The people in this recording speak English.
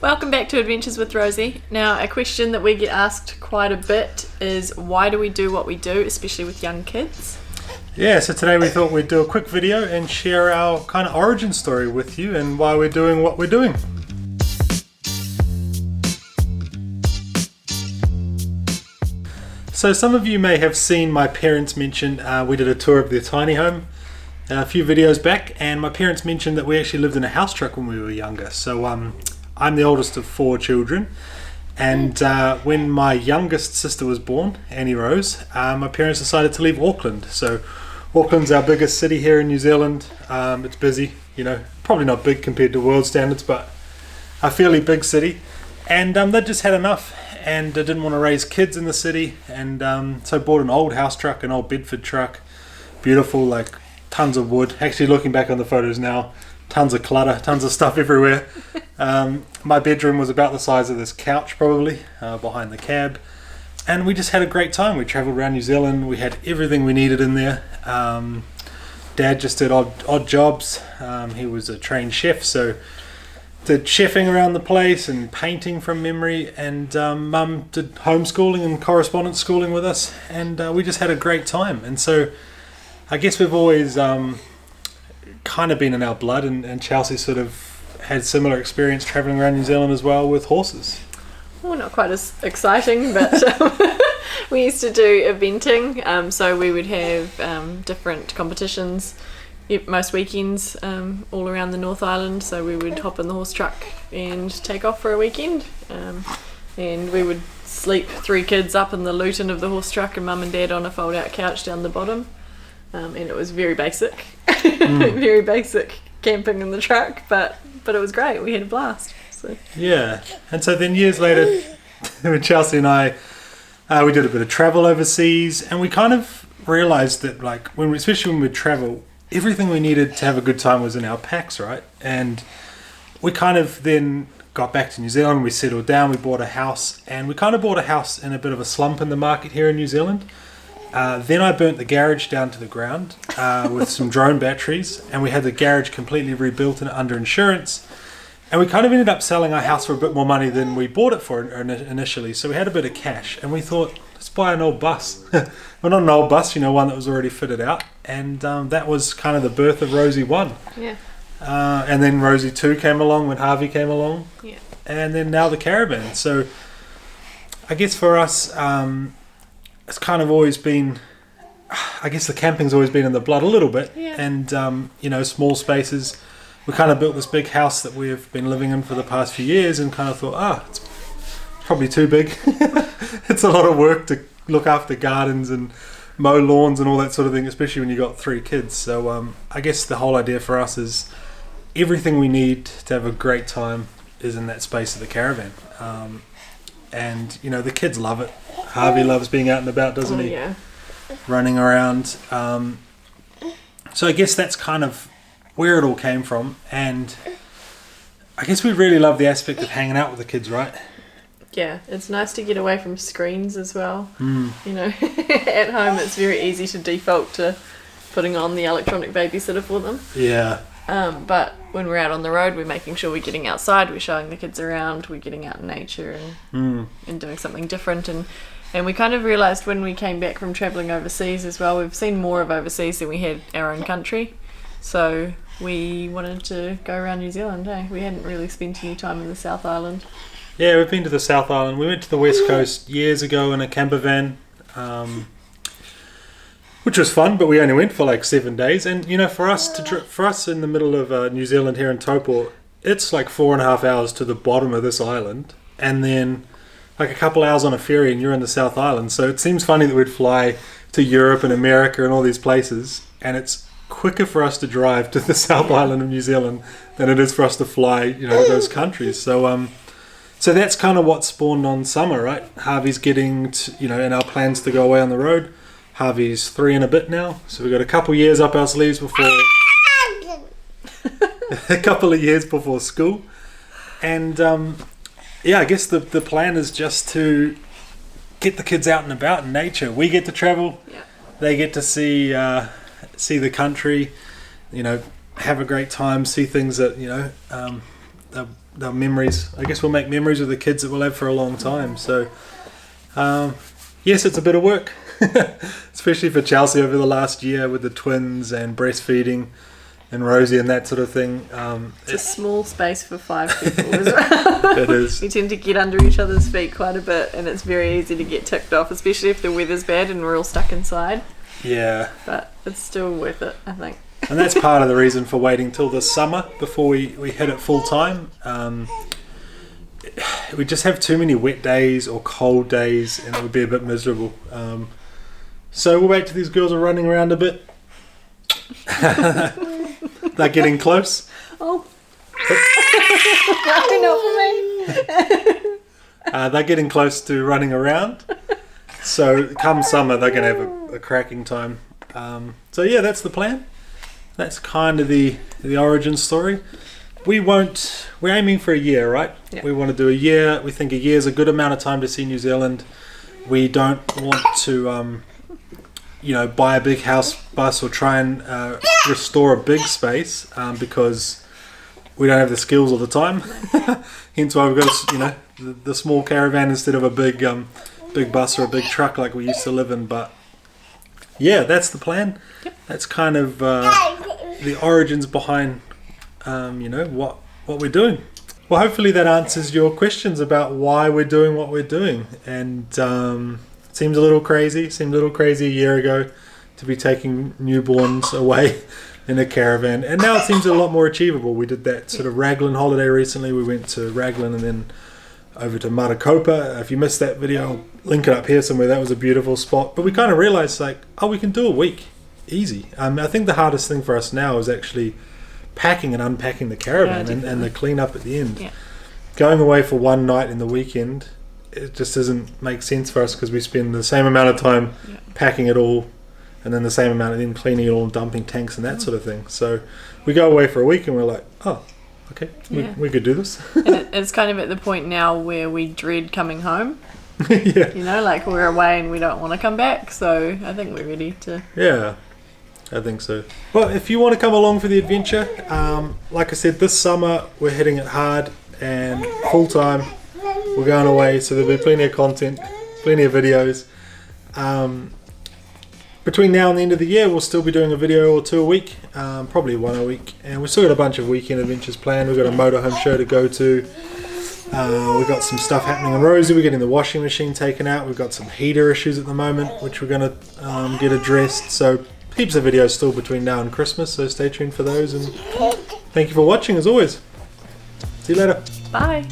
Welcome back to Adventures with Rosie. Now, a question that we get asked quite a bit is why do we do what we do, especially with young kids? Yeah, so today we thought we'd do a quick video and share our kind of origin story with you and why we're doing what we're doing. So some of you may have seen my parents mention, we did a tour of their tiny home a few videos back, and my parents mentioned that we actually lived in a house truck when we were younger. So I'm the oldest of 4 children, and when my youngest sister was born, Annie Rose, my parents decided to leave Auckland. So Auckland's our biggest city here in New Zealand. It's busy, probably not big compared to world standards, but a fairly big city. And they just had enough, and they didn't want to raise kids in the city, and so bought an old house truck, an old Bedford truck, beautiful, like tons of wood. Actually, looking back on the photos now, tons of clutter, tons of stuff everywhere. My bedroom was about the size of this couch probably, behind the cab. And we just had a great time. We travelled around New Zealand. We had everything we needed in there. Dad just did odd jobs. He was a trained chef, so did chefing around the place and painting from memory. And Mum did homeschooling and correspondence schooling with us. And we just had a great time. And so I guess we've always kind of been in our blood, and Chelsea sort of had similar experience travelling around New Zealand as well with horses. Well, not quite as exciting, but we used to do eventing, so we would have different competitions most weekends all around the North Island. So we would hop in the horse truck and take off for a weekend, and we would sleep 3 kids up in the luton of the horse truck and Mum and Dad on a fold out couch down the bottom. And it was very basic, very basic camping in the truck, but it was great. We had a blast. So. Yeah, and so then years later, when Chelsea and I, we did a bit of travel overseas, and we kind of realised that, like, especially when we travel, everything we needed to have a good time was in our packs, right? And we kind of then got back to New Zealand. We settled down. We bought a house, and we kind of bought a house in a bit of a slump in the market here in New Zealand. Then I burnt the garage down to the ground with some drone batteries, and we had the garage completely rebuilt and under insurance. And we kind of ended up selling our house for a bit more money than we bought it for initially. So we had a bit of cash, and we thought, let's buy an old bus. Well, not an old bus, one that was already fitted out. And that was kind of the birth of Rosie 1. Yeah. And then Rosie 2 came along when Harvey came along. Yeah. And then now the caravan. So I guess for us, it's kind of always been, I guess the camping's always been in the blood a little bit. Yeah. And, small spaces. We kind of built this big house that we've been living in for the past few years, and kind of thought, it's probably too big. It's a lot of work to look after gardens and mow lawns and all that sort of thing, especially when you got 3 kids. So I guess the whole idea for us is everything we need to have a great time is in that space of the caravan. And the kids love it. Harvey loves being out and about, doesn't he? Yeah. Running around. So I guess that's kind of where it all came from, and I guess we really love the aspect of hanging out with the kids, right? Yeah, it's nice to get away from screens as well. At home it's very easy to default to putting on the electronic babysitter for them. Yeah. But when we're out on the road, we're making sure we're getting outside, we're showing the kids around, we're getting out in nature and doing something different. And we kind of realised when we came back from travelling overseas as well, we've seen more of overseas than we had our own country. So we wanted to go around New Zealand, We hadn't really spent any time in the South Island. Yeah, we've been to the South Island. We went to the West Coast years ago in a camper van, which was fun, but we only went for like 7 days. And for us in the middle of New Zealand here in Taupo, it's like 4.5 hours to the bottom of this island, and then like a couple hours on a ferry, and you're in the South Island. So it seems funny that we'd fly to Europe and America and all these places, and it's quicker for us to drive to the South Island of New Zealand than it is for us to fly, to those countries. So so that's kind of what spawned on summer, right? Harvey's getting in our plans to go away on the road. Harvey's 3 and a bit now, so we've got a couple years up our sleeves before a couple of years before school. And I guess the plan is just to get the kids out and about in nature. We get to travel, they get to see the country, have a great time, see things that they're memories. I guess we'll make memories with the kids that we'll have for a long time. So, yes, it's a bit of work, especially for Chelsea over the last year with the twins and breastfeeding and Rosie and that sort of thing. It's a small space for 5 people as well. It is. We tend to get under each other's feet quite a bit, and it's very easy to get ticked off, especially if the weather's bad and we're all stuck inside. Yeah. But it's still worth it, I think. And that's part of the reason for waiting till this summer before we hit it full time. We just have too many wet days or cold days, and it would be a bit miserable. So we'll wait till these girls are running around a bit. They're getting close. Oh. Not for me. They're getting close to running around. So come summer, they're going to have a cracking time. So yeah, that's the plan. That's kind of the origin story. We're aiming for a year, right? Yeah. We want to do a year. We think a year is a good amount of time to see New Zealand. We don't want to buy a big house bus or try and restore a big space because we don't have the skills all the time. Hence why we've got the small caravan instead of a big bus or a big truck like we used to live in. But yeah, that's the plan. Yep. That's kind of the origins behind what we're doing. Well, hopefully that answers your questions about why we're doing what we're doing. And seemed a little crazy a year ago to be taking newborns away in a caravan, and now it seems a lot more achievable. We did that sort of Raglan holiday recently. We went to Raglan and then over to Marakopa. If you missed that video, I'll link it up here somewhere. That was a beautiful spot. But we kind of realized we can do a week easy. I think the hardest thing for us now is actually packing and unpacking the caravan and the clean up at the end. Yeah. Going away for one night in the weekend, it just doesn't make sense for us because we spend the same amount of time packing it all and then the same amount of then cleaning it all and dumping tanks and that sort of thing. So we go away for a week and we're like, oh, okay, we could do this. And it's kind of at the point now where we dread coming home. Yeah. We're away and we don't want to come back. So I think we're ready to... Yeah, I think so. Well, if you want to come along for the adventure, like I said, this summer we're hitting it hard and full time. We're going away, so there'll be plenty of content, plenty of videos. Between now and the end of the year, we'll still be doing a video or two a week, probably one a week. And we've still got a bunch of weekend adventures planned. We've got a motorhome show to go to. We've got some stuff happening in Rosie. We're getting the washing machine taken out. We've got some heater issues at the moment, which we're going to get addressed. So heaps of videos still between now and Christmas, so stay tuned for those. And thank you for watching, as always. See you later. Bye.